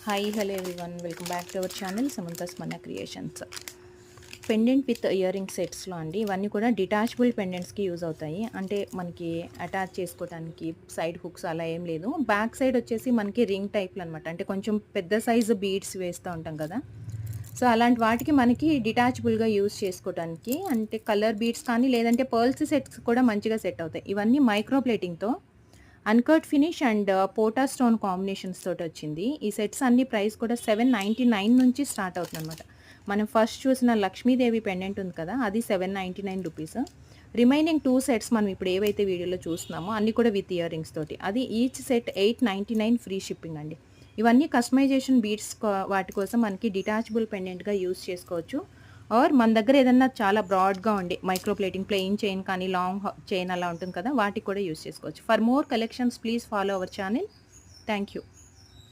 Hi hello everyone, welcome back to our channel Samantha's మన creations. Pendant with ear ring సెట్స్లో అండి, ఇవన్నీ కూడా డిటాచబుల్ పెండెంట్స్కి యూజ్ అవుతాయి. అంటే మనకి అటాచ్ చేసుకోవడానికి సైడ్ హుక్స్ అలా ఏం లేదు. బ్యాక్ సైడ్ వచ్చేసి మనకి రింగ్ టైప్లో అనమాట. అంటే కొంచెం పెద్ద సైజు బీడ్స్ వేస్తూ ఉంటాం కదా, సో అలాంటి వాటికి మనకి డిటాచబుల్గా యూజ్ చేసుకోవడానికి, అంటే కలర్ బీడ్స్ కానీ లేదంటే పర్ల్స్ సెట్స్ కూడా మంచిగా సెట్ అవుతాయి. ఇవన్నీ మైక్రో ప్లేటింగ్తో uncut finish and pota stone combinations తోటి వచ్చింది. ఈ సెట్స్ అన్ని ప్రైస్ కూడా 799 నుంచి స్టార్ట్ అవుతుందన్నమాట. మనం ఫస్ట్ చూసిన లక్ష్మీదేవి పెండెంట్ ఉంది కదా, అది 799 రూపీస్. రిమైనింగ్ 2 సెట్స్ మనం ఇప్పుడు ఏవైతే వీడియోలో చూస్తున్నామో అన్నీ కూడా విత్ ఇయర్ రింగ్స్ తోటి, అది ఈచ్ సెట్ 899 ఫ్రీ షిప్పింగ్ అండి. ఇవన్నీ కస్టమైజేషన్ బీడ్స్ వాటి కోసం మనకి డిటాచబుల్ పెండెంట్గా యూస్ చేసుకోవచ్చు. ఆర్ మన దగ్గర ఏదన్నా చాలా బ్రాడ్గా ఉండే మైక్రో ప్లేటింగ్ ప్లెయిన్ చైన్ కానీ లాంగ్ చైన్ అలా ఉంటుంది కదా, వాటికి కూడా యూస్ చేసుకోవచ్చు. For more collections please follow our channel. Thank you.